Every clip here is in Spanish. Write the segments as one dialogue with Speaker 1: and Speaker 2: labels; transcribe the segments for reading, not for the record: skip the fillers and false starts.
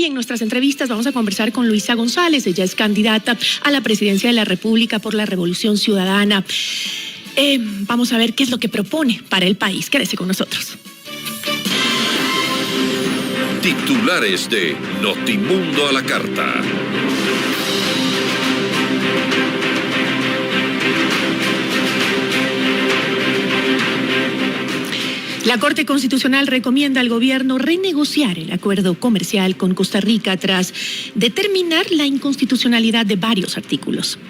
Speaker 1: Hoy en nuestras entrevistas vamos a conversar con Luisa González. Ella es candidata a la presidencia de la República por la Revolución Ciudadana. Vamos a ver qué es lo que propone para el país. Quédese con nosotros.
Speaker 2: Titulares de Notimundo a la Carta.
Speaker 1: La Corte Constitucional recomienda al gobierno renegociar el acuerdo comercial con Costa Rica tras determinar la inconstitucionalidad de varios artículos.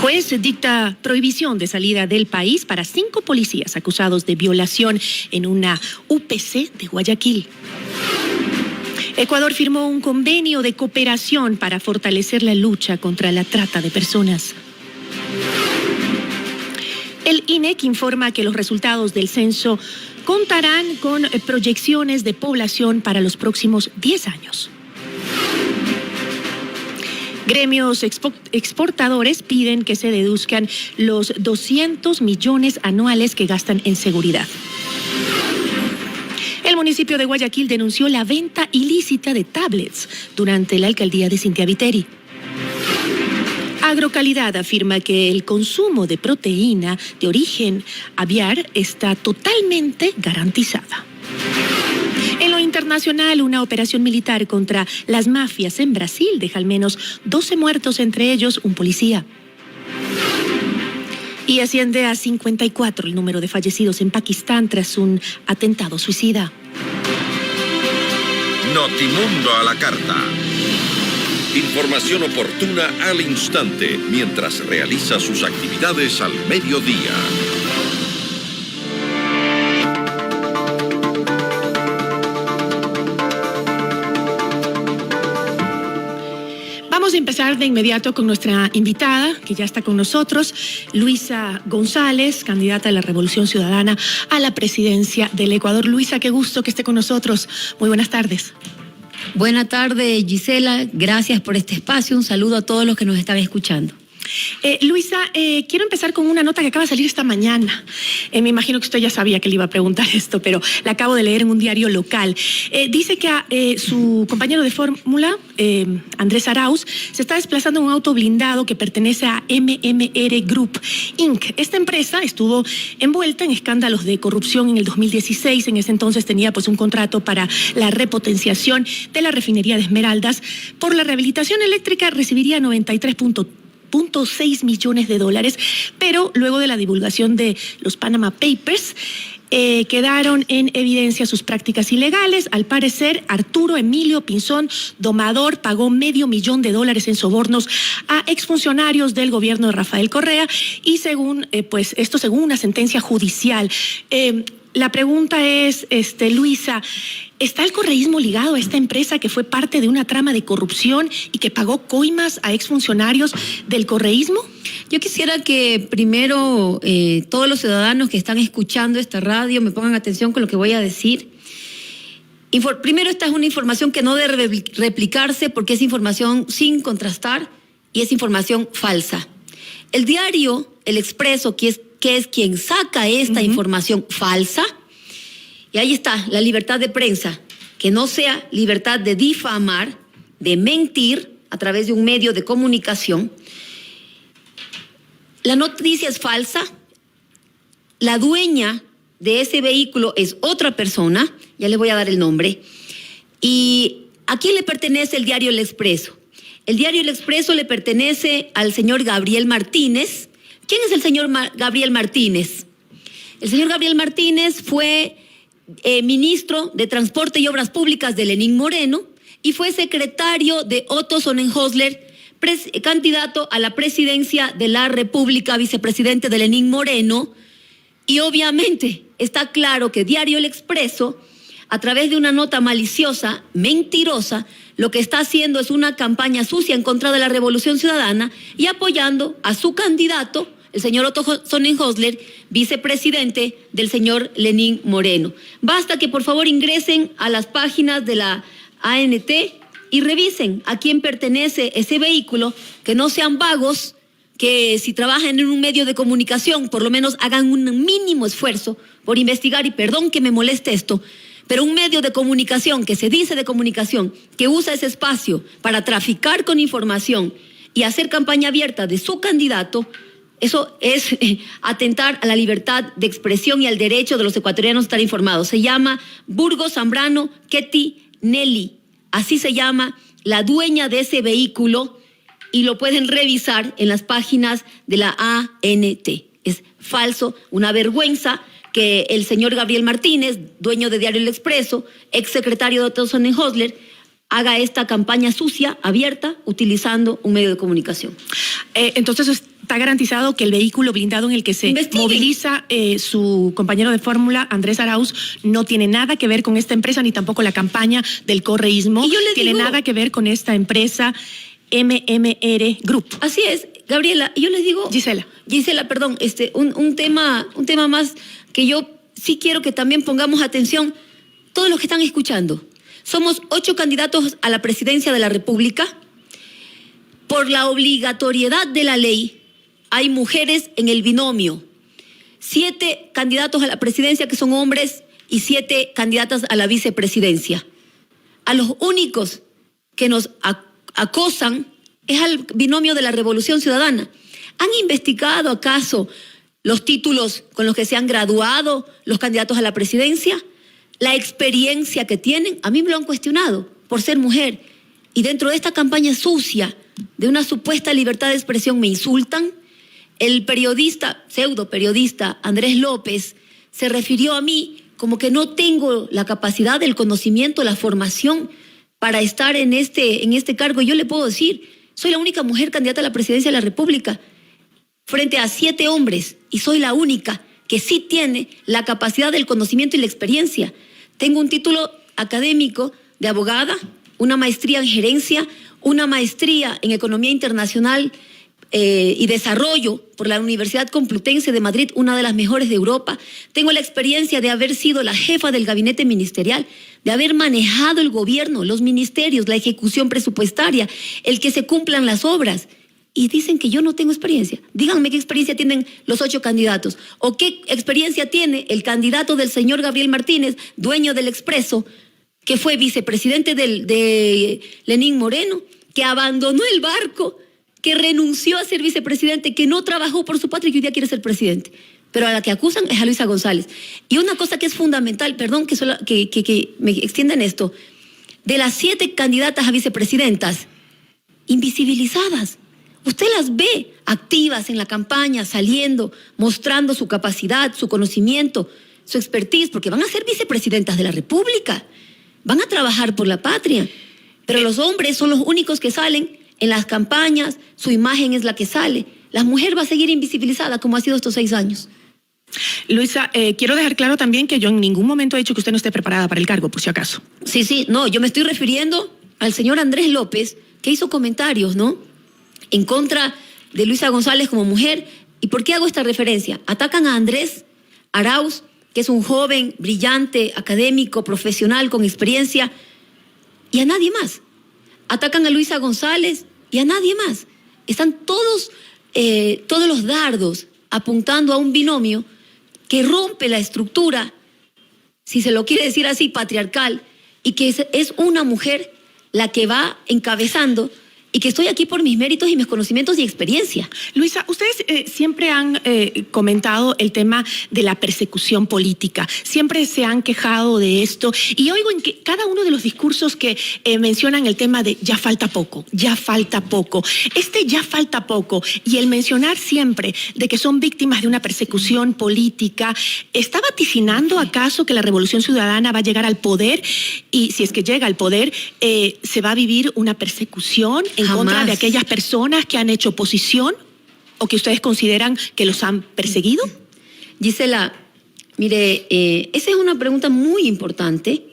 Speaker 1: Juez dicta prohibición de salida del país para 5 policías acusados de violación en una UPC de Guayaquil. Ecuador firmó un convenio de cooperación para fortalecer la lucha contra la trata de personas. El INEC informa que los resultados del censo contarán con proyecciones de población para los próximos 10 años. Gremios exportadores piden que se deduzcan los 200 millones anuales que gastan en seguridad. El municipio de Guayaquil denunció la venta ilícita de tablets durante la alcaldía de Cintia Viteri. Agrocalidad afirma que el consumo de proteína de origen aviar está totalmente garantizada. En lo internacional, una operación militar contra las mafias en Brasil deja al menos 12 muertos, entre ellos un policía. Y asciende a 54 el número de fallecidos en Pakistán tras un atentado suicida.
Speaker 2: Notimundo a la Carta. Información oportuna al instante mientras realiza sus actividades al mediodía.
Speaker 1: Vamos a empezar de inmediato con nuestra invitada, que ya está con nosotros, Luisa González, candidata de la Revolución Ciudadana a la presidencia del Ecuador. Luisa, qué gusto que esté con nosotros. Muy buenas tardes.
Speaker 3: Buenas tardes, Gisela. Gracias por este espacio. Un saludo a todos los que nos están escuchando.
Speaker 1: Luisa, quiero empezar con una nota que acaba de salir esta mañana. Me imagino que usted ya sabía que le iba a preguntar esto, pero la acabo de leer en un diario local. Dice que su compañero de fórmula, Andrés Arauz, se está desplazando en un auto blindado que pertenece a MMR Group Inc. Esta empresa estuvo envuelta en escándalos de corrupción en el 2016. En ese entonces tenía pues un contrato para la repotenciación de la refinería de Esmeraldas. Por la rehabilitación eléctrica recibiría 93.6 millones de dólares, pero luego de la divulgación de los Panama Papers, quedaron en evidencia sus prácticas ilegales. Al parecer, Arturo Emilio Pinzón Domador pagó $500,000 en sobornos a exfuncionarios del gobierno de Rafael Correa y según una sentencia judicial. La pregunta es, Luisa, ¿está el correísmo ligado a esta empresa que fue parte de una trama de corrupción y que pagó coimas a exfuncionarios del correísmo?
Speaker 3: Yo quisiera que primero todos los ciudadanos que están escuchando esta radio me pongan atención con lo que voy a decir. Primero, esta es una información que no debe replicarse porque es información sin contrastar y es información falsa. El diario El Expreso, que es quien saca esta información falsa, y ahí está, la libertad de prensa, que no sea libertad de difamar, de mentir a través de un medio de comunicación. La noticia es falsa, la dueña de ese vehículo es otra persona, ya les voy a dar el nombre, y ¿a quién le pertenece el diario El Expreso? El diario El Expreso le pertenece al señor Gabriel Martínez. ¿Quién es el señor Gabriel Martínez? El señor Gabriel Martínez fue ministro de Transporte y Obras Públicas de Lenín Moreno y fue secretario de Otto Sonnenhösler, candidato a la presidencia de la República, vicepresidente de Lenín Moreno. Y obviamente está claro que Diario El Expreso, a través de una nota maliciosa, mentirosa, lo que está haciendo es una campaña sucia en contra de la Revolución Ciudadana y apoyando a su candidato, el señor Otto Sonnenhösler, vicepresidente del señor Lenín Moreno. Basta que por favor ingresen a las páginas de la ANT y revisen a quién pertenece ese vehículo, que no sean vagos, que si trabajan en un medio de comunicación por lo menos hagan un mínimo esfuerzo por investigar, y perdón que me moleste esto, Pero un medio de comunicación que se dice de comunicación, que usa ese espacio para traficar con información y hacer campaña abierta de su candidato, eso es atentar a la libertad de expresión y al derecho de los ecuatorianos a estar informados. Se llama Burgos Zambrano Ketty Nelly. Así se llama la dueña de ese vehículo y lo pueden revisar en las páginas de la ANT. Es falso, una vergüenza que el señor Gabriel Martínez, dueño de Diario El Expreso, exsecretario de Otto Sonnenhösler, haga esta campaña sucia, abierta, utilizando un medio de comunicación.
Speaker 1: Entonces está garantizado que el vehículo blindado en el que se moviliza su compañero de fórmula, Andrés Arauz, no tiene nada que ver con esta empresa, ni tampoco la campaña del correísmo. Tiene nada que ver con esta empresa MMR Group.
Speaker 3: Así es, Gabriela. Y yo les digo... Gisela, perdón, un tema más que yo sí quiero que también pongamos atención, todos los que están escuchando. Somos 8 candidatos a la presidencia de la República. Por la obligatoriedad de la ley, hay mujeres en el binomio. 7 candidatos a la presidencia que son hombres y 7 candidatas a la vicepresidencia. A los únicos que nos acosan es al binomio de la Revolución Ciudadana. ¿Han investigado acaso los títulos con los que se han graduado los candidatos a la presidencia? La experiencia que tienen, a mí me lo han cuestionado por ser mujer. Y dentro de esta campaña sucia de una supuesta libertad de expresión me insultan. El periodista, pseudo periodista Andrés López se refirió a mí como que no tengo la capacidad, el conocimiento, la formación para estar en este cargo. Yo le puedo decir, soy la única mujer candidata a la presidencia de la República frente a 7 hombres y soy la única que sí tiene la capacidad del conocimiento y la experiencia. Tengo un título académico de abogada, una maestría en gerencia, una maestría en economía internacional y desarrollo por la Universidad Complutense de Madrid, una de las mejores de Europa. Tengo la experiencia de haber sido la jefa del gabinete ministerial, de haber manejado el gobierno, los ministerios, la ejecución presupuestaria, el que se cumplan las obras. Y dicen que yo no tengo experiencia. Díganme qué experiencia tienen los 8 candidatos o qué experiencia tiene el candidato del señor Gabriel Martínez, dueño del Expreso, que fue vicepresidente de Lenín Moreno, que abandonó el barco, que renunció a ser vicepresidente, que no trabajó por su patria y que hoy día quiere ser presidente. Pero a la que acusan es a Luisa González. Y una cosa que es fundamental, perdón que me extienda en esto, de las 7 candidatas a vicepresidentas, invisibilizadas. Usted las ve activas en la campaña, saliendo, mostrando su capacidad, su conocimiento, su expertise, porque van a ser vicepresidentas de la República, van a trabajar por la patria. Pero los hombres son los únicos que salen en las campañas, su imagen es la que sale. La mujer va a seguir invisibilizada como ha sido estos 6 años.
Speaker 1: Luisa, quiero dejar claro también que yo en ningún momento he dicho que usted no esté preparada para el cargo, por si acaso.
Speaker 3: Sí, no, yo me estoy refiriendo al señor Andrés López, que hizo comentarios, ¿no?, en contra de Luisa González como mujer. ¿Y por qué hago esta referencia? Atacan a Andrés Arauz, que es un joven, brillante, académico, profesional, con experiencia, y a nadie más. Atacan a Luisa González y a nadie más. Están todos los dardos apuntando a un binomio que rompe la estructura, si se lo quiere decir así, patriarcal, y que es una mujer la que va encabezando, y que estoy aquí por mis méritos y mis conocimientos y experiencia.
Speaker 1: Luisa, ustedes siempre han comentado el tema de la persecución política, siempre se han quejado de esto, y oigo en que cada uno de los discursos que mencionan el tema de ya falta poco, ya falta poco. Ya falta poco, y el mencionar siempre de que son víctimas de una persecución política, ¿está vaticinando acaso que la Revolución Ciudadana va a llegar al poder? Y si es que llega al poder, ¿se va a vivir una persecución en contra de aquellas personas que han hecho oposición o que ustedes consideran que los han perseguido?
Speaker 3: Gisela, mire, esa es una pregunta muy importante.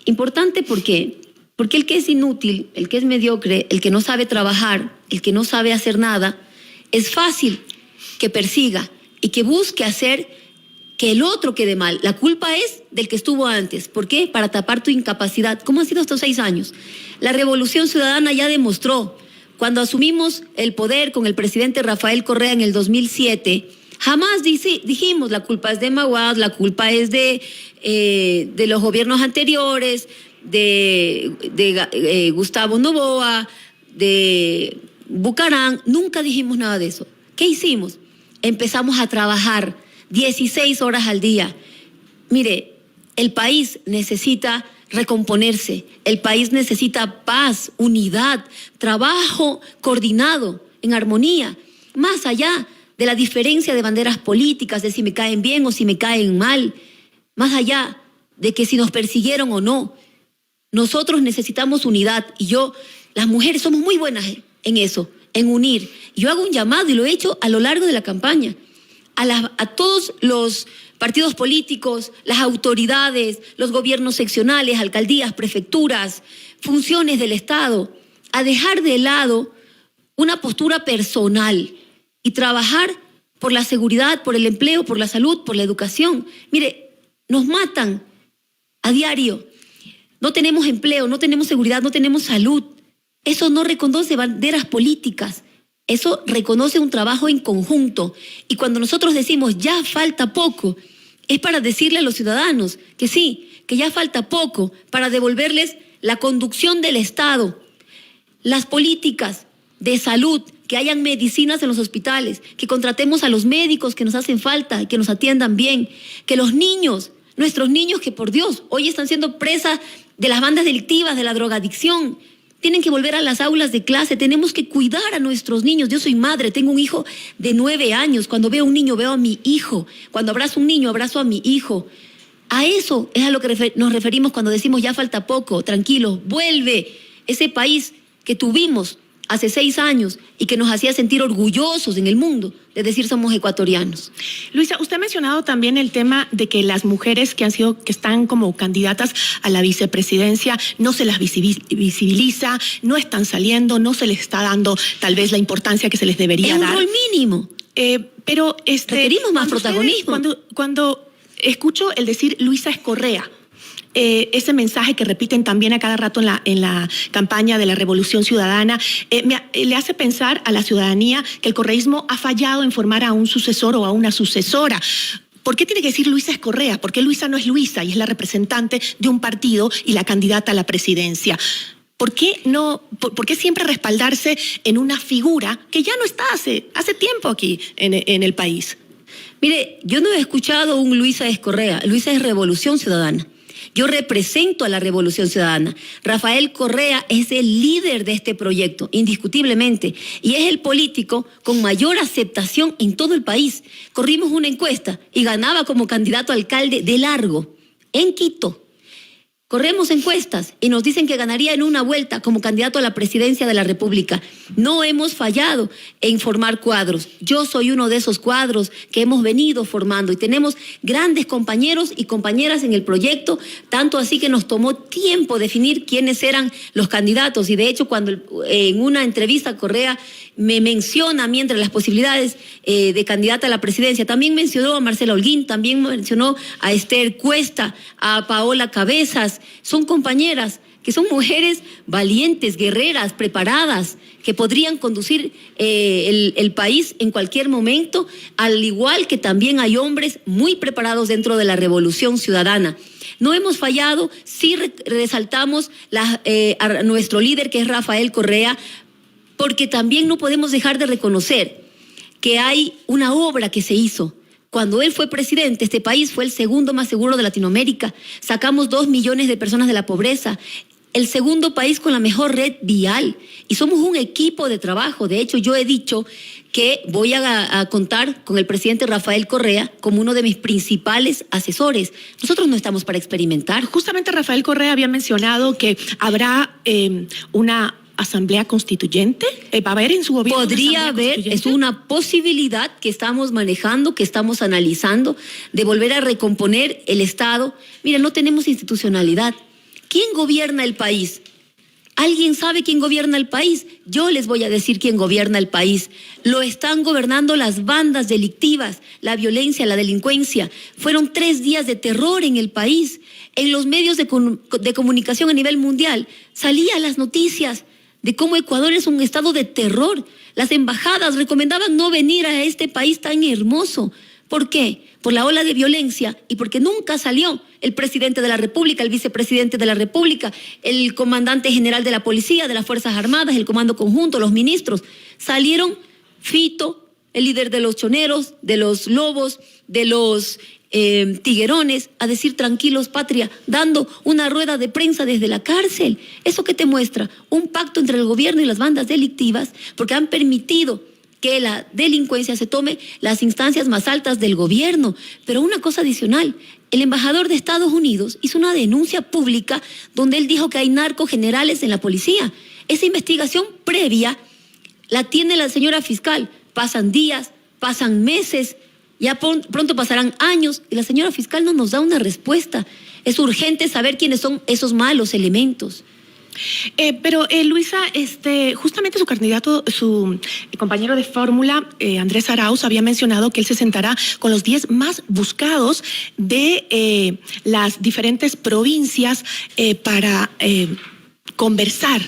Speaker 3: Importante porque el que es inútil, el que es mediocre, el que no sabe trabajar, el que no sabe hacer nada, es fácil que persiga y que busque hacer que el otro quede mal. La culpa es del que estuvo antes. ¿Por qué? Para tapar tu incapacidad. ¿Cómo han sido estos 6 años? La Revolución Ciudadana ya demostró, cuando asumimos el poder con el presidente Rafael Correa en el 2007, Jamás dijimos la culpa es de Maguad, la culpa es de los gobiernos anteriores, de Gustavo Noboa, de Bucarán. Nunca dijimos nada de eso. ¿Qué hicimos? Empezamos a trabajar 16 horas al día. Mire, el país necesita recomponerse, el país necesita paz, unidad, trabajo coordinado, en armonía, más allá de la diferencia de banderas políticas, de si me caen bien o si me caen mal, más allá de que si nos persiguieron o no. Nosotros necesitamos unidad y las mujeres somos muy buenas en eso, en unir. Yo hago un llamado y lo he hecho a lo largo de la campaña a todos los partidos políticos, las autoridades, los gobiernos seccionales, alcaldías, prefecturas, funciones del Estado, a dejar de lado una postura personal y trabajar por la seguridad, por el empleo, por la salud, por la educación. Mire, nos matan a diario. No tenemos empleo, no tenemos seguridad, no tenemos salud. Eso no reconoce banderas políticas. Eso reconoce un trabajo en conjunto. Y cuando nosotros decimos ya falta poco, es para decirle a los ciudadanos que sí, que ya falta poco para devolverles la conducción del Estado, las políticas de salud, que hayan medicinas en los hospitales, que contratemos a los médicos que nos hacen falta y que nos atiendan bien, que los niños, nuestros niños que por Dios hoy están siendo presas de las bandas delictivas, de la drogadicción, tienen que volver a las aulas de clase. Tenemos que cuidar a nuestros niños. Yo soy madre, tengo un hijo de 9 años. Cuando veo a un niño, veo a mi hijo. Cuando abrazo a un niño, abrazo a mi hijo. A eso es a lo que nos referimos cuando decimos ya falta poco, tranquilos, vuelve ese país que tuvimos hace 6 años y que nos hacía sentir orgullosos en el mundo de decir somos ecuatorianos.
Speaker 1: Luisa, usted ha mencionado también el tema de que las mujeres que están como candidatas a la vicepresidencia no se las visibiliza, no están saliendo, no se les está dando tal vez la importancia que se les debería dar.
Speaker 3: Es un rol mínimo.
Speaker 1: Pero
Speaker 3: requerimos más protagonismo.
Speaker 1: Cuando escucho el decir Luisa Escorrea, ese mensaje que repiten también a cada rato en la campaña de la Revolución Ciudadana, le hace pensar a la ciudadanía que el correísmo ha fallado en formar a un sucesor o a una sucesora. ¿Por qué tiene que decir Luisa Escorrea? ¿Por qué Luisa no es Luisa y es la representante de un partido y la candidata a la presidencia? ¿Por qué siempre respaldarse en una figura que ya no está hace tiempo aquí en el país?
Speaker 3: Mire, yo no he escuchado un Luisa Escorrea. Luisa es Revolución Ciudadana. Yo represento a la Revolución Ciudadana. Rafael Correa es el líder de este proyecto, indiscutiblemente, y es el político con mayor aceptación en todo el país. Corrimos una encuesta y ganaba como candidato a alcalde de largo en Quito. Corremos encuestas y nos dicen que ganaría en una vuelta como candidato a la presidencia de la República. No hemos fallado en formar cuadros. Yo soy uno de esos cuadros que hemos venido formando y tenemos grandes compañeros y compañeras en el proyecto, tanto así que nos tomó tiempo definir quiénes eran los candidatos. Y de hecho, cuando en una entrevista Correa me menciona a mí entre las posibilidades de candidata a la presidencia, también mencionó a Marcela Holguín, también mencionó a Esther Cuesta, a Paola Cabezas. Son compañeras que son mujeres valientes, guerreras, preparadas, que podrían conducir el país en cualquier momento, al igual que también hay hombres muy preparados dentro de la Revolución Ciudadana. No hemos fallado, sí resaltamos a nuestro líder, que es Rafael Correa, porque también no podemos dejar de reconocer que hay una obra que se hizo. Cuando él fue presidente, este país fue el segundo más seguro de Latinoamérica. Sacamos 2 millones de personas de la pobreza. El segundo país con la mejor red vial. Y somos un equipo de trabajo. De hecho, yo he dicho que voy a contar con el presidente Rafael Correa como uno de mis principales asesores. Nosotros no estamos para experimentar.
Speaker 1: Justamente Rafael Correa había mencionado que habrá una asamblea constituyente. ¿Va a haber en su gobierno?
Speaker 3: Podría haber, es una posibilidad que estamos manejando, que estamos analizando, de volver a recomponer el Estado. Mira, no tenemos institucionalidad. ¿Quién gobierna el país? ¿Alguien sabe quién gobierna el país? Yo les voy a decir quién gobierna el país. Lo están gobernando las bandas delictivas, la violencia, la delincuencia. Fueron 3 días de terror en el país. En los medios de comunicación a nivel mundial salían las noticias de cómo Ecuador es un estado de terror. Las embajadas recomendaban no venir a este país tan hermoso. ¿Por qué? Por la ola de violencia y porque nunca salió el presidente de la República, el vicepresidente de la República, el comandante general de la policía, de las Fuerzas Armadas, el comando conjunto, los ministros. Salieron Fito, el líder de los choneros, de los lobos, de los tiguerones, a decir tranquilos patria, dando una rueda de prensa desde la cárcel. ¿Eso qué te muestra? Un pacto entre el gobierno y las bandas delictivas, porque han permitido que la delincuencia se tome las instancias más altas del gobierno. Pero una cosa adicional, el embajador de Estados Unidos hizo una denuncia pública donde él dijo que hay narcogenerales en la policía. Esa investigación previa la tiene la señora fiscal. Pasan días, pasan meses, ya pronto pasarán años y la señora fiscal no nos da una respuesta. Es urgente saber quiénes son esos malos elementos.
Speaker 1: Pero Luisa, justamente su candidato, su compañero de fórmula, Andrés Arauz, había mencionado que él se sentará con los 10 más buscados de las diferentes provincias para conversar.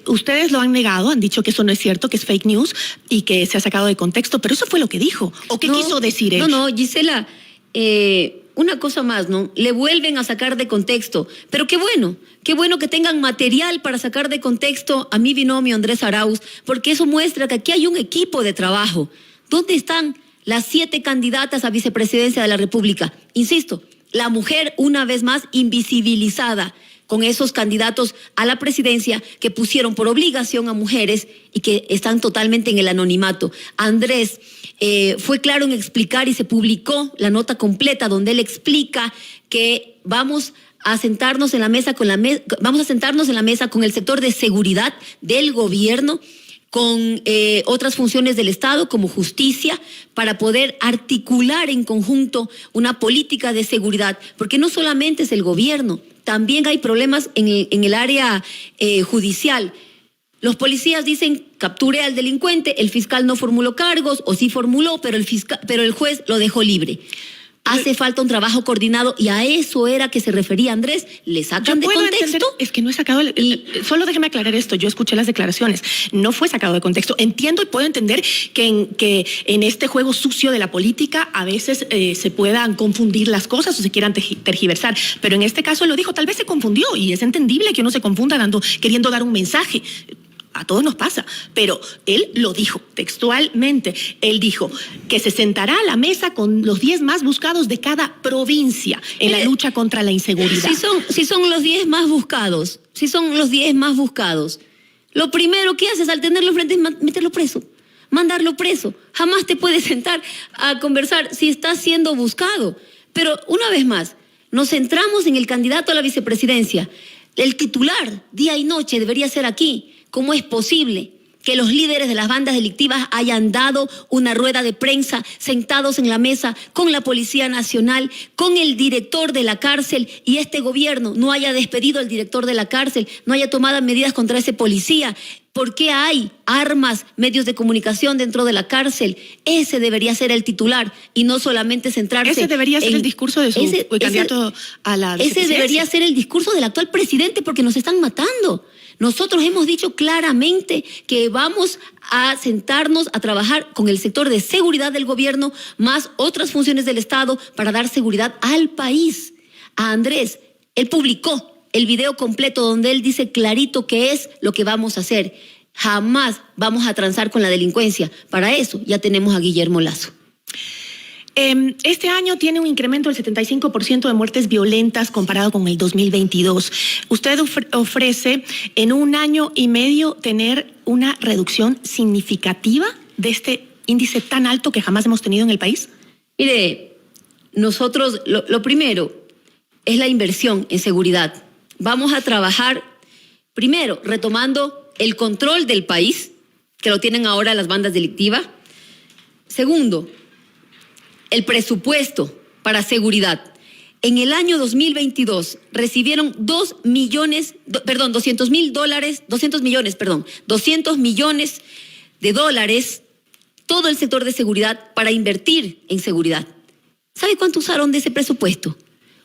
Speaker 1: Ustedes lo han negado, han dicho que eso no es cierto, que es fake news y que se ha sacado de contexto, pero eso fue lo que dijo. ¿O qué quiso decir él?
Speaker 3: No, Gisela, una cosa más, ¿no? Le vuelven a sacar de contexto, pero qué bueno que tengan material para sacar de contexto a mi binomio Andrés Arauz, porque eso muestra que aquí hay un equipo de trabajo. ¿Dónde están las 7 candidatas a vicepresidencia de la República? Insisto, la mujer una vez más invisibilizada con esos candidatos a la presidencia que pusieron por obligación a mujeres y que están totalmente en el anonimato. Andrés fue claro en explicar y se publicó la nota completa donde él explica que vamos a sentarnos en la mesa con el sector de seguridad del gobierno, con otras funciones del Estado como justicia, para poder articular en conjunto una política de seguridad, porque no solamente es el gobierno, también hay problemas en el área judicial. Los policías dicen, capture al delincuente, el fiscal no formuló cargos, o sí formuló, pero el juez lo dejó libre. Hace falta un trabajo coordinado y a eso era que se refería Andrés. ¿Le sacan de contexto?
Speaker 1: Entender, es que no he sacado... solo déjeme aclarar esto. Yo escuché las declaraciones. No fue sacado de contexto. Entiendo y puedo entender que en este juego sucio de la política a veces se puedan confundir las cosas o se quieran tergiversar. Pero en este caso lo dijo. Tal vez se confundió y es entendible que uno se confunda queriendo dar un mensaje. A todos nos pasa, pero él lo dijo textualmente. Él dijo que se sentará a la mesa con los 10 más buscados de cada provincia en la lucha contra la inseguridad.
Speaker 3: Si son los 10 más buscados, lo primero que haces al tenerlo frente es meterlo preso, mandarlo preso. Jamás te puedes sentar a conversar si estás siendo buscado. Pero una vez más, nos centramos en el candidato a la vicepresidencia. El titular, día y noche, debería ser aquí. ¿Cómo es posible que los líderes de las bandas delictivas hayan dado una rueda de prensa sentados en la mesa con la Policía Nacional, con el director de la cárcel, y este gobierno no haya despedido al director de la cárcel, no haya tomado medidas contra ese policía? ¿Por qué hay armas, medios de comunicación dentro de la cárcel? Ese debería ser el titular y no solamente centrarse...
Speaker 1: Ese debería ser el discurso de su candidato a la vicepresidencia.
Speaker 3: Ese debería ser el discurso del actual presidente, porque nos están matando. Nosotros hemos dicho claramente que vamos a sentarnos a trabajar con el sector de seguridad del gobierno, más otras funciones del Estado, para dar seguridad al país. A Andrés, él publicó el video completo donde él dice clarito qué es lo que vamos a hacer. Jamás vamos a transar con la delincuencia. Para eso ya tenemos a Guillermo Lasso.
Speaker 1: Este año tiene un incremento del 75% de muertes violentas comparado con el 2022. Usted ofrece en un año y medio tener una reducción significativa de este índice tan alto que jamás hemos tenido en el país.
Speaker 3: Mire, nosotros lo primero es la inversión en seguridad. Vamos a trabajar primero retomando el control del país, que lo tienen ahora las bandas delictivas. Segundo, el presupuesto para seguridad. En el año 2022 recibieron 200 millones de dólares todo el sector de seguridad para invertir en seguridad. ¿Sabe cuánto usaron de ese presupuesto?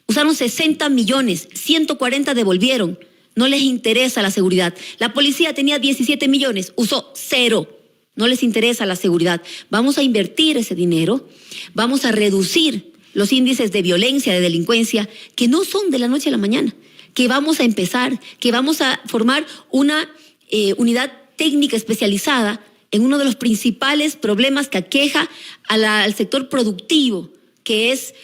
Speaker 3: Usaron 60 millones, 140 devolvieron. no les interesa la seguridad. La policía tenía 17 millones, usó 0. No les interesa la seguridad. Vamos a invertir ese dinero, vamos a reducir los índices de violencia, de delincuencia, que no son de la noche a la mañana, que vamos a empezar, que vamos a formar una unidad técnica especializada en uno de los principales problemas que aqueja al sector productivo, que es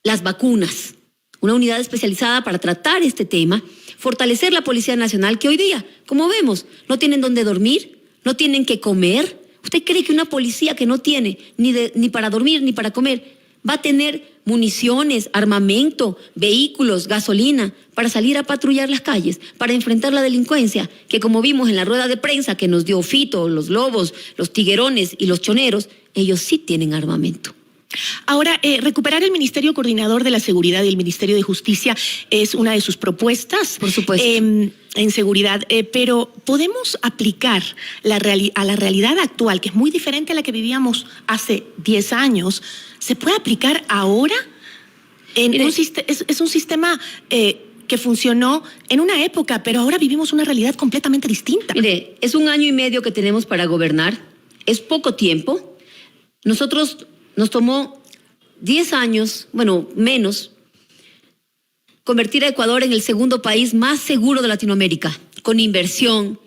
Speaker 3: las vacunas. Una unidad especializada para tratar este tema, fortalecer la Policía Nacional, que hoy día, como vemos, no tienen dónde dormir, no tienen que comer. ¿Usted cree que una policía que no tiene ni para dormir ni para comer va a tener municiones, armamento, vehículos, gasolina para salir a patrullar las calles, para enfrentar la delincuencia, que como vimos en la rueda de prensa que nos dio Fito, los lobos, los tiguerones y los choneros, ellos sí tienen armamento?
Speaker 1: Ahora, recuperar el Ministerio Coordinador de la Seguridad y el Ministerio de Justicia es una de sus propuestas.
Speaker 3: Por supuesto.
Speaker 1: En seguridad, pero ¿podemos aplicar a la realidad actual, que es muy diferente a la que vivíamos hace 10 años? ¿Se puede aplicar ahora? Es un sistema que funcionó en una época, pero ahora vivimos una realidad completamente distinta.
Speaker 3: Mire, es 1 año y medio que tenemos para gobernar, es poco tiempo. Nosotros nos tomó 10 años, bueno, menos, convertir a Ecuador en el segundo país más seguro de Latinoamérica, con inversión,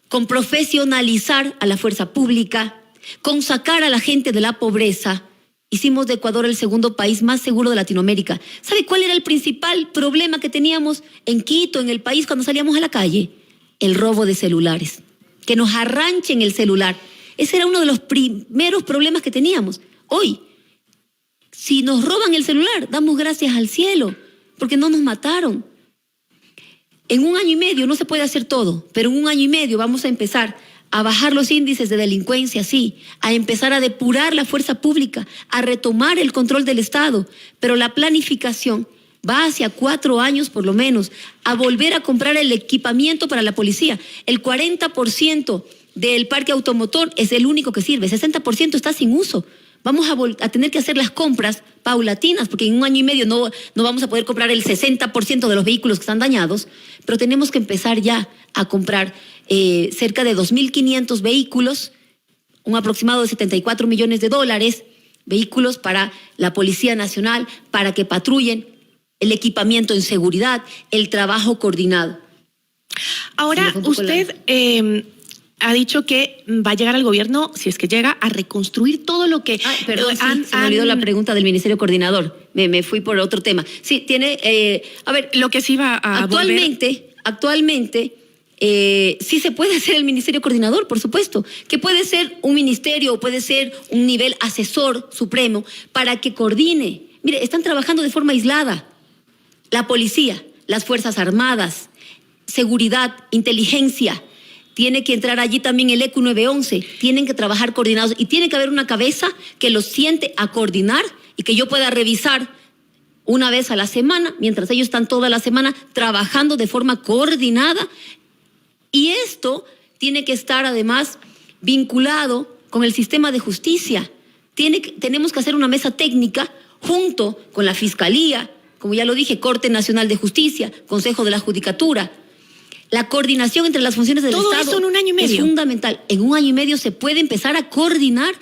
Speaker 3: con profesionalizar a la fuerza pública, con sacar a la gente de la pobreza. Hicimos de Ecuador el segundo país más seguro de Latinoamérica. ¿Sabe cuál era el principal problema que teníamos en Quito, en el país, cuando salíamos a la calle? El robo de celulares, que nos arranchen el celular. Ese era uno de los primeros problemas que teníamos. Hoy, si nos roban el celular, damos gracias al cielo, porque no nos mataron. En 1 año y medio no se puede hacer todo, pero en 1 año y medio vamos a empezar a bajar los índices de delincuencia, sí, a empezar a depurar la fuerza pública, a retomar el control del Estado, pero la planificación va hacia 4 años por lo menos, a volver a comprar el equipamiento para la policía. El 40% del parque automotor es el único que sirve, 60% está sin uso. Vamos a tener que hacer las compras paulatinas, porque en 1 año y medio no vamos a poder comprar el 60% de los vehículos que están dañados, pero tenemos que empezar ya a comprar cerca de 2.500 vehículos, un aproximado de $74 millones, vehículos para la Policía Nacional, para que patrullen, el equipamiento en seguridad, el trabajo coordinado.
Speaker 1: Ahora, usted ha dicho que va a llegar al gobierno, si es que llega, a reconstruir todo lo que...
Speaker 3: Perdón, se me olvidó la pregunta del Ministerio Coordinador. Me fui por otro tema. Sí, tiene... a ver,
Speaker 1: lo que sí va a
Speaker 3: Actualmente, sí se puede hacer el Ministerio Coordinador, por supuesto, que puede ser un ministerio o puede ser un nivel asesor supremo para que coordine. Mire, están trabajando de forma aislada. La policía, las Fuerzas Armadas, seguridad, inteligencia. Tiene que entrar allí también el ECU 911, tienen que trabajar coordinados y tiene que haber una cabeza que los siente a coordinar y que yo pueda revisar 1 vez a la semana, mientras ellos están toda la semana trabajando de forma coordinada. Y esto tiene que estar además vinculado con el sistema de justicia. Tenemos que hacer una mesa técnica junto con la Fiscalía, como ya lo dije, Corte Nacional de Justicia, Consejo de la Judicatura. La coordinación entre las funciones del Estado
Speaker 1: eso en 1 año y medio
Speaker 3: es fundamental. En 1 año y medio se puede empezar a coordinar.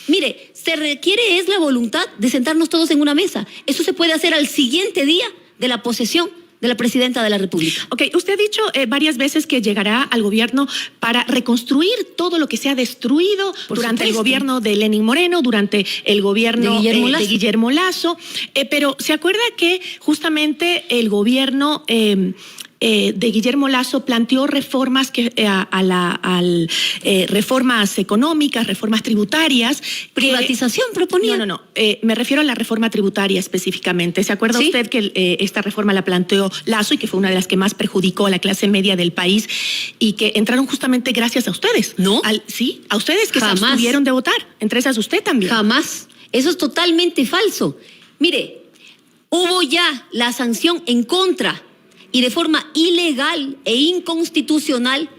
Speaker 3: Mire, se requiere es la voluntad de sentarnos todos en una mesa. Eso se puede hacer al siguiente día de la posesión de la Presidenta de la República.
Speaker 1: Ok, usted ha dicho varias veces que llegará al gobierno para reconstruir todo lo que se ha destruido durante el gobierno de Lenín Moreno, durante el gobierno de Guillermo Lasso. Pero ¿se acuerda que justamente el gobierno de Guillermo Lasso planteó reformas reformas económicas, reformas tributarias?
Speaker 3: ¿Privatización proponía?
Speaker 1: No. Me refiero a la reforma tributaria específicamente. ¿Se acuerda usted que esta reforma la planteó Lasso y que fue una de las que más perjudicó a la clase media del país y que entraron justamente gracias a ustedes?
Speaker 3: ¿No?
Speaker 1: Sí, a ustedes que
Speaker 3: jamás
Speaker 1: se abstuvieron de votar. Entre esas usted también.
Speaker 3: Jamás. Eso es totalmente falso. Mire, hubo ya la sanción en contra y de forma ilegal e inconstitucional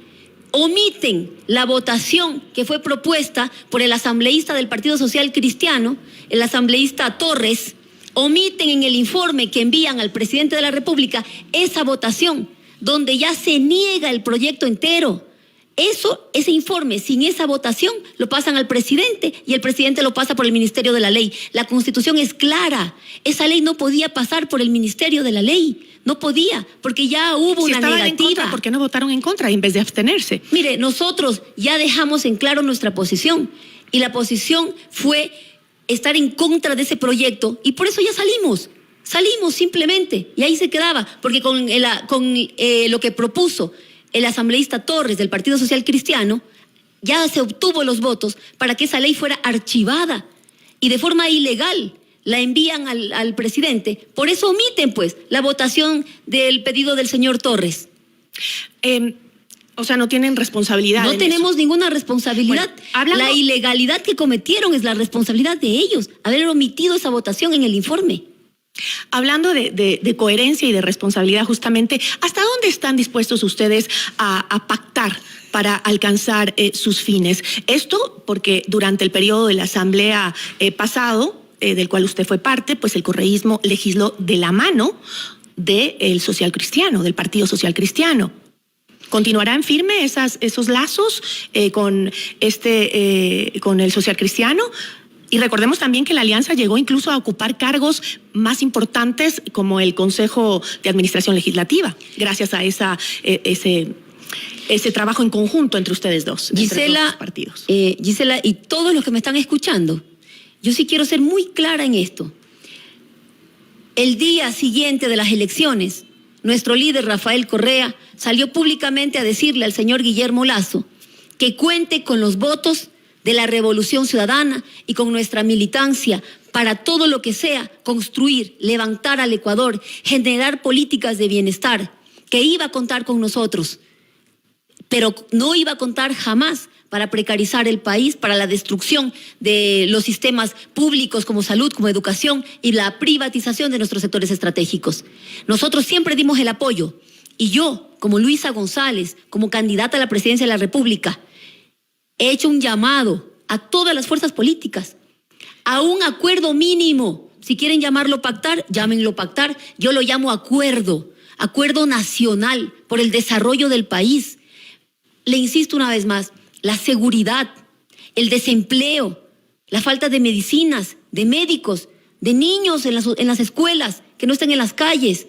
Speaker 3: omiten la votación que fue propuesta por el asambleísta del Partido Social Cristiano, el asambleísta Torres, omiten en el informe que envían al presidente de la República esa votación donde ya se niega el proyecto entero. Ese informe, sin esa votación, lo pasan al presidente y el presidente lo pasa por el Ministerio de la Ley. La Constitución es clara. Esa ley no podía pasar por el Ministerio de la Ley. No podía, porque ya hubo una negativa.
Speaker 1: En contra, ¿por qué no votaron en contra en vez de abstenerse?
Speaker 3: Mire, nosotros ya dejamos en claro nuestra posición y la posición fue estar en contra de ese proyecto y por eso ya salimos. Salimos simplemente y ahí se quedaba, porque con lo que propuso el asambleísta Torres del Partido Social Cristiano, ya se obtuvo los votos para que esa ley fuera archivada y de forma ilegal la envían al presidente. Por eso omiten, pues, la votación del pedido del señor Torres.
Speaker 1: O sea, no tienen responsabilidad.
Speaker 3: No tenemos ninguna responsabilidad. Bueno, la ilegalidad que cometieron es la responsabilidad de ellos, haber omitido esa votación en el informe.
Speaker 1: Hablando de coherencia y de responsabilidad, justamente, ¿hasta dónde están dispuestos ustedes a pactar para alcanzar sus fines? Esto porque durante el periodo de la asamblea pasado, del cual usted fue parte, pues el correísmo legisló de la mano del social cristiano, del Partido Social Cristiano. ¿Continuarán firme esos lazos con el social cristiano? Y recordemos también que la alianza llegó incluso a ocupar cargos más importantes como el Consejo de Administración Legislativa, gracias a ese trabajo en conjunto entre ustedes dos, entre los dos partidos.
Speaker 3: Gisela, y todos los que me están escuchando, yo sí quiero ser muy clara en esto. El día siguiente de las elecciones, nuestro líder Rafael Correa salió públicamente a decirle al señor Guillermo Lasso que cuente con los votos de la Revolución Ciudadana y con nuestra militancia para todo lo que sea construir, levantar al Ecuador, generar políticas de bienestar, que iba a contar con nosotros, pero no iba a contar jamás para precarizar el país, para la destrucción de los sistemas públicos como salud, como educación y la privatización de nuestros sectores estratégicos. Nosotros siempre dimos el apoyo y yo, como Luisa González, como candidata a la presidencia de la República, he hecho un llamado a todas las fuerzas políticas a un acuerdo mínimo. Si quieren llamarlo pactar, llámenlo pactar. Yo lo llamo acuerdo nacional por el desarrollo del país. Le insisto una vez más, la seguridad, el desempleo, la falta de medicinas, de médicos, de niños en las escuelas que no estén en las calles,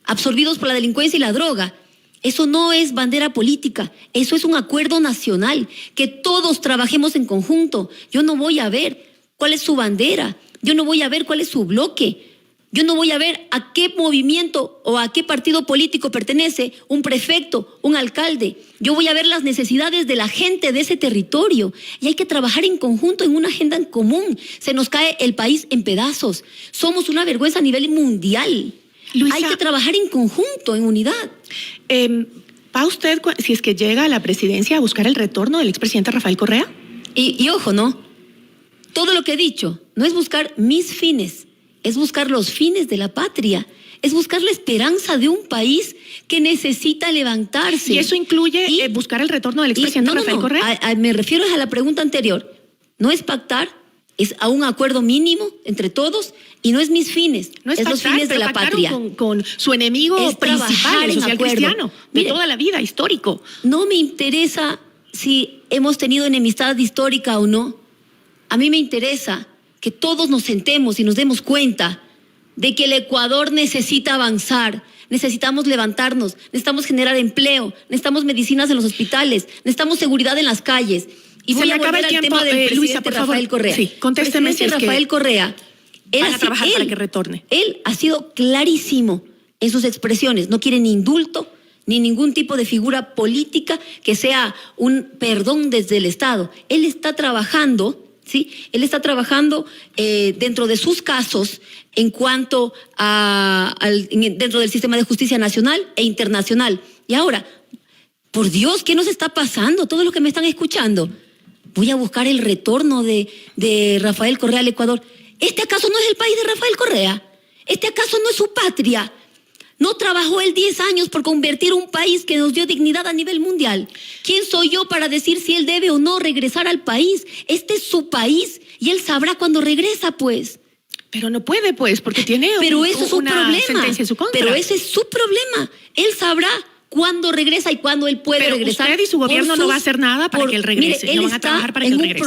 Speaker 3: absorbidos por la delincuencia y la droga. Eso no es bandera política, eso es un acuerdo nacional, que todos trabajemos en conjunto. Yo no voy a ver cuál es su bandera, yo no voy a ver cuál es su bloque, yo no voy a ver a qué movimiento o a qué partido político pertenece un prefecto, un alcalde. Yo voy a ver las necesidades de la gente de ese territorio y hay que trabajar en conjunto en una agenda en común. Se nos cae el país en pedazos, somos una vergüenza a nivel mundial. Luisa, hay que trabajar en conjunto, en unidad.
Speaker 1: ¿Va usted, si es que llega a la presidencia, a buscar el retorno del expresidente Rafael Correa?
Speaker 3: Y ojo, ¿no? Todo lo que he dicho no es buscar mis fines, es buscar los fines de la patria, es buscar la esperanza de un país que necesita levantarse.
Speaker 1: ¿Y eso incluye buscar el retorno del expresidente Rafael Correa?
Speaker 3: Me refiero a la pregunta anterior. No es pactar, es a un acuerdo mínimo entre todos y no es mis fines,
Speaker 1: no es
Speaker 3: pactar, los fines de la patria.
Speaker 1: Con su enemigo principal, el social cristiano, de toda la vida, histórico.
Speaker 3: No me interesa si hemos tenido enemistad histórica o no. A mí me interesa que todos nos sentemos y nos demos cuenta de que el Ecuador necesita avanzar, necesitamos levantarnos, necesitamos generar empleo, necesitamos medicinas en los hospitales, necesitamos seguridad en las calles. Y voy a volver al tema del presidente
Speaker 1: Luisa, por favor.
Speaker 3: Rafael Correa.
Speaker 1: Sí, contésteme si es
Speaker 3: Rafael Correa.
Speaker 1: Van a trabajar para que retorne.
Speaker 3: Él ha sido clarísimo en sus expresiones. No quiere ni indulto, ni ningún tipo de figura política que sea un perdón desde el Estado. Él está trabajando, ¿sí? Él está trabajando dentro de sus casos en cuanto dentro del sistema de justicia nacional e internacional. Y ahora, por Dios, ¿qué nos está pasando? Todos los que me están escuchando. Voy a buscar el retorno de Rafael Correa al Ecuador. ¿Este acaso no es el país de Rafael Correa? ¿Este acaso no es su patria? ¿No trabajó él 10 años por convertir un país que nos dio dignidad a nivel mundial? ¿Quién soy yo para decir si él debe o no regresar al país? Este es su país y él sabrá cuando regresa, pues.
Speaker 1: Pero no puede, pues, porque tiene
Speaker 3: Pero eso es un
Speaker 1: una
Speaker 3: problema.
Speaker 1: sentencia en su contra.
Speaker 3: Pero ese es su problema. Él sabrá cuándo regresa y cuándo él puede
Speaker 1: Pero
Speaker 3: regresar.
Speaker 1: usted y su gobierno no va a hacer nada para que él regrese.
Speaker 3: Mire, él
Speaker 1: no van a
Speaker 3: está
Speaker 1: trabajar para que él regrese.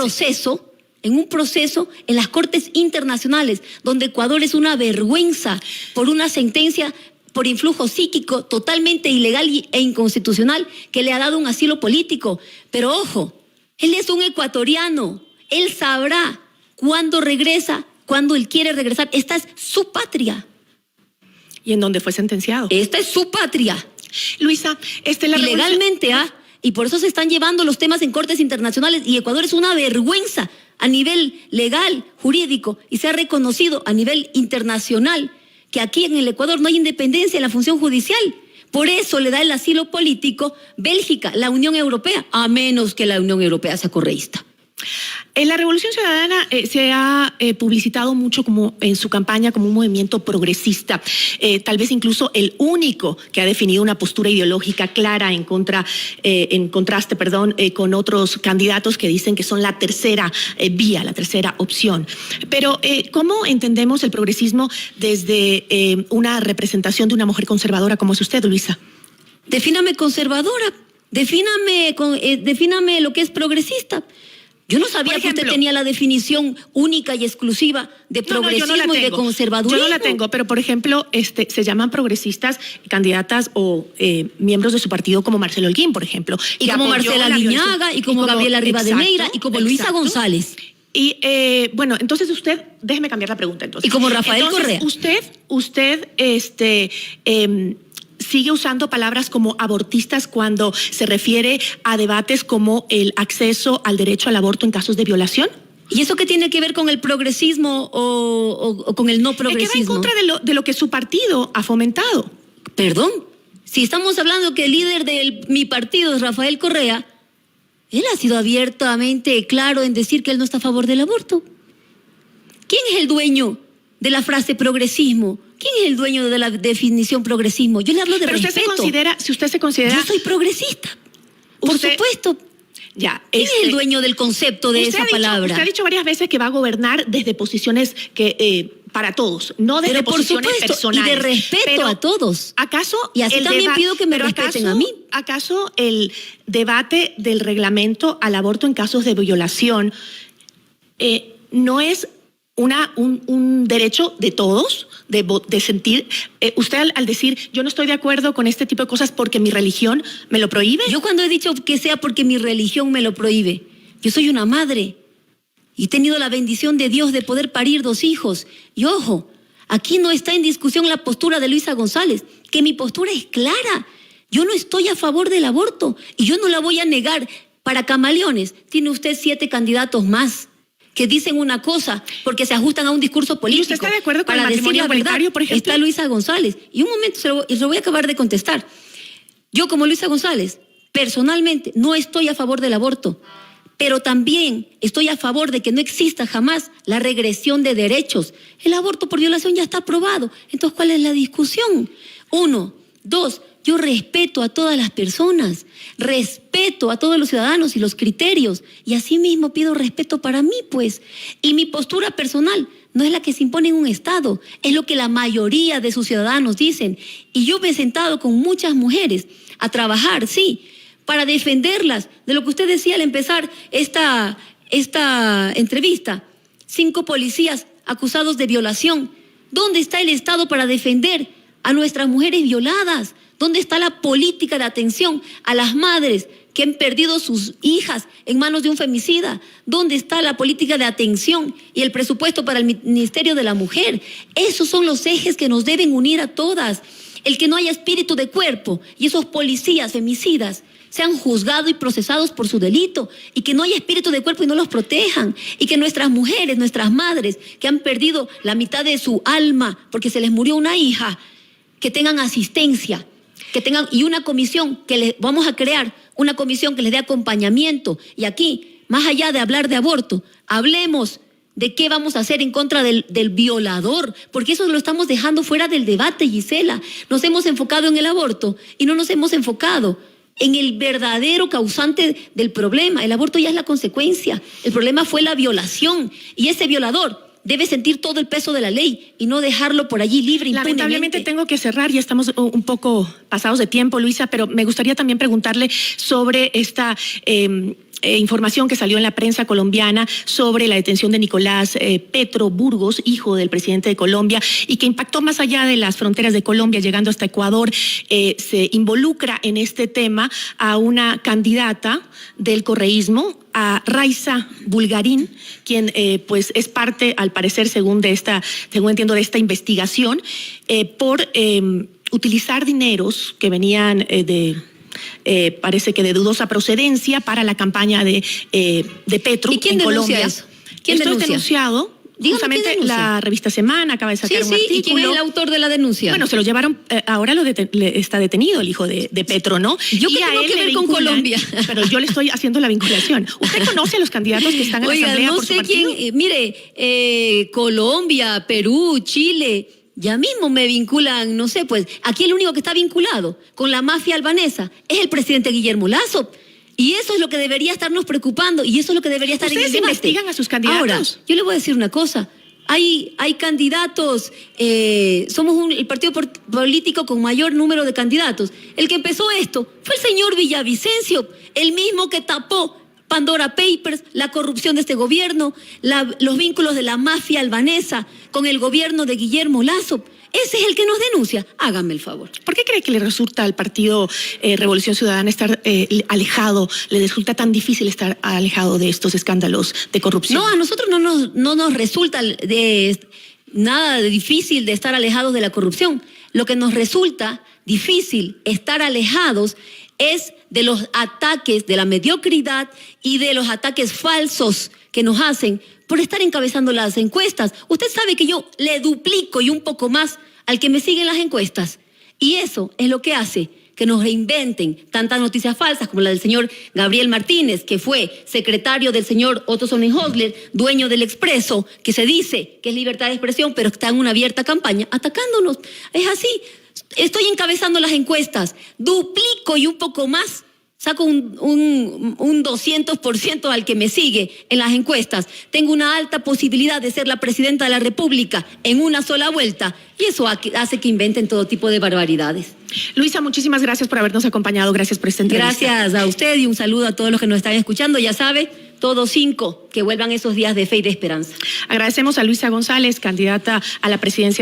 Speaker 3: en un proceso en las cortes internacionales, donde Ecuador es una vergüenza por una sentencia por influjo psíquico totalmente ilegal e inconstitucional que le ha dado un asilo político. Pero ojo, él es un ecuatoriano, él sabrá cuándo regresa, cuándo él quiere regresar. Esta es su patria.
Speaker 1: ¿Y en dónde fue sentenciado?
Speaker 3: Esta es su patria.
Speaker 1: Luisa, la
Speaker 3: Ilegalmente, y por eso se están llevando los temas en cortes internacionales, y Ecuador es una vergüenza a nivel legal, jurídico, y se ha reconocido a nivel internacional que aquí en el Ecuador no hay independencia en la función judicial. Por eso le da el asilo político Bélgica, la Unión Europea, a menos que la Unión Europea sea correísta.
Speaker 1: En la Revolución Ciudadana se ha publicitado mucho como en su campaña como un movimiento progresista, tal vez incluso el único que ha definido una postura ideológica clara en contraste con otros candidatos que dicen que son la tercera vía, la tercera opción. Pero ¿cómo entendemos el progresismo desde una representación de una mujer conservadora como es usted, Luisa?
Speaker 3: Defíname conservadora, defíname lo que es progresista. Yo no sabía que usted tenía la definición única y exclusiva de progresismo y de conservadurismo.
Speaker 1: Yo no la tengo, pero por ejemplo, se llaman progresistas candidatas o miembros de su partido como Marcelo Holguín, por ejemplo.
Speaker 3: Y como Marcela Liñaga, y como Gabriela Rivadeneira, y como Luisa González.
Speaker 1: Y bueno, entonces usted, déjeme cambiar la pregunta entonces.
Speaker 3: Y como Rafael Correa.
Speaker 1: Usted sigue usando palabras como abortistas cuando se refiere a debates como el acceso al derecho al aborto en casos de violación.
Speaker 3: ¿Y eso qué tiene que ver con el progresismo o con el no progresismo?
Speaker 1: Es que va en contra de lo que su partido ha fomentado.
Speaker 3: Perdón, si estamos hablando que el líder de mi partido es Rafael Correa, él ha sido abiertamente claro en decir que él no está a favor del aborto. ¿Quién es el dueño de la frase progresismo? ¿Quién es el dueño de la definición progresismo? Yo le hablo de respeto.
Speaker 1: Si usted se considera...
Speaker 3: Yo soy progresista, por supuesto.
Speaker 1: Ya,
Speaker 3: ¿Quién es el dueño del concepto de esa palabra?
Speaker 1: Usted ha dicho varias veces que va a gobernar desde posiciones para todos, no desde posiciones personales.
Speaker 3: Y de respeto a todos.
Speaker 1: ¿Acaso
Speaker 3: y así también pido que me respeten a mí?
Speaker 1: ¿Acaso el debate del reglamento al aborto en casos de violación no es un derecho de todos de sentir? Usted al decir yo no estoy de acuerdo con este tipo de cosas porque mi religión me lo prohíbe.
Speaker 3: Yo cuando he dicho que sea porque mi religión me lo prohíbe, yo soy una madre y he tenido la bendición de Dios de poder parir 2 hijos. Y ojo, aquí no está en discusión la postura de Luisa González, que mi postura es clara. Yo no estoy a favor del aborto y yo no la voy a negar. Para camaleones, tiene usted 7 candidatos más que dicen una cosa porque se ajustan a un discurso político.
Speaker 1: ¿Y usted está de acuerdo con el matrimonio igualitario, por ejemplo?
Speaker 3: Está Luisa González. Y un momento, se lo voy a acabar de contestar. Yo, como Luisa González, personalmente no estoy a favor del aborto, pero también estoy a favor de que no exista jamás la regresión de derechos. El aborto por violación ya está aprobado. Entonces, ¿cuál es la discusión? 1, 2, yo respeto a todas las personas, respeto a todos los ciudadanos y los criterios, y asimismo pido respeto para mí, pues. Y mi postura personal no es la que se impone en un Estado, es lo que la mayoría de sus ciudadanos dicen. Y yo me he sentado con muchas mujeres a trabajar, sí, para defenderlas de lo que usted decía al empezar esta entrevista. 5 policías acusados de violación. ¿Dónde está el Estado para defender a nuestras mujeres violadas? ¿Dónde está la política de atención a las madres que han perdido sus hijas en manos de un femicida? ¿Dónde está la política de atención y el presupuesto para el Ministerio de la Mujer? Esos son los ejes que nos deben unir a todas. El que no haya espíritu de cuerpo y esos policías femicidas sean juzgados y procesados por su delito, y que no haya espíritu de cuerpo y no los protejan, y que nuestras mujeres, nuestras madres que han perdido la mitad de su alma porque se les murió una hija, que tengan asistencia, y una comisión vamos a crear una comisión que les dé acompañamiento. Y aquí, más allá de hablar de aborto, hablemos de qué vamos a hacer en contra del violador, porque eso lo estamos dejando fuera del debate, Gisela. Nos hemos enfocado en el aborto y no nos hemos enfocado en el verdadero causante del problema. El aborto ya es la consecuencia. El problema fue la violación, y ese violador debe sentir todo el peso de la ley y no dejarlo por allí libre impunemente.
Speaker 1: Lamentablemente tengo que cerrar, ya estamos un poco pasados de tiempo, Luisa, pero me gustaría también preguntarle sobre esta información que salió en la prensa colombiana sobre la detención de Nicolás Petro Burgos, hijo del presidente de Colombia, y que impactó más allá de las fronteras de Colombia, llegando hasta Ecuador. Se involucra en este tema a una candidata del correísmo, a Raiza Bulgarín, quien pues es parte, al parecer, según entiendo, de esta investigación, por utilizar dineros que venían parece que de dudosa procedencia para la campaña de Petro.
Speaker 3: ¿Y quién
Speaker 1: en
Speaker 3: denuncia
Speaker 1: Colombia.
Speaker 3: eso? ¿Quién
Speaker 1: Esto
Speaker 3: denuncia?
Speaker 1: Es denunciado.
Speaker 3: Dígame,
Speaker 1: Justamente
Speaker 3: ¿quién denuncia?
Speaker 1: la revista Semana acaba de sacar un artículo.
Speaker 3: ¿Y quién es el autor de la denuncia?
Speaker 1: Bueno, se lo llevaron, ahora está detenido el hijo de Petro, ¿no?
Speaker 3: ¿Yo qué tengo que ver con Colombia?
Speaker 1: Pero yo le estoy haciendo la vinculación. ¿Usted conoce a los candidatos que están en la asamblea
Speaker 3: no
Speaker 1: por su
Speaker 3: sé
Speaker 1: partido?
Speaker 3: quién, mire, Colombia, Perú, Chile, ya mismo me vinculan, no sé, pues aquí el único que está vinculado con la mafia albanesa es el presidente Guillermo Lasso. Y eso es lo que debería estarnos preocupando y eso es lo que debería estar en el
Speaker 1: ¿Ustedes
Speaker 3: debate.
Speaker 1: investigan a sus candidatos?
Speaker 3: Ahora, yo le voy a decir una cosa. Hay candidatos, somos el partido político con mayor número de candidatos. El que empezó esto fue el señor Villavicencio, el mismo que tapó Pandora Papers, la corrupción de este gobierno, los vínculos de la mafia albanesa con el gobierno de Guillermo Lasso. Ese es el que nos denuncia. Háganme el favor.
Speaker 1: ¿Por qué cree que le resulta al partido Revolución Ciudadana estar alejado, le resulta tan difícil estar alejado de estos escándalos de corrupción?
Speaker 3: No, a nosotros no nos resulta nada de difícil de estar alejados de la corrupción. Lo que nos resulta difícil estar alejados es de los ataques, de la mediocridad y de los ataques falsos que nos hacen por estar encabezando las encuestas. Usted sabe que yo le duplico y un poco más al que me sigue en las encuestas. Y eso es lo que hace que nos reinventen tantas noticias falsas como la del señor Gabriel Martínez, que fue secretario del señor Otto Sonnenhösler, dueño del Expreso, que se dice que es libertad de expresión, pero está en una abierta campaña atacándonos. Es así. Estoy encabezando las encuestas, duplico y un poco más, saco un 200% al que me sigue en las encuestas. Tengo una alta posibilidad de ser la presidenta de la República en una sola vuelta y eso hace que inventen todo tipo de barbaridades.
Speaker 1: Luisa, muchísimas gracias por habernos acompañado. Gracias por esta entrevista.
Speaker 3: Gracias a usted y un saludo a todos los que nos están escuchando. Ya sabe, todos 5, que vuelvan esos días de fe y de esperanza.
Speaker 1: Agradecemos a Luisa González, candidata a la presidencia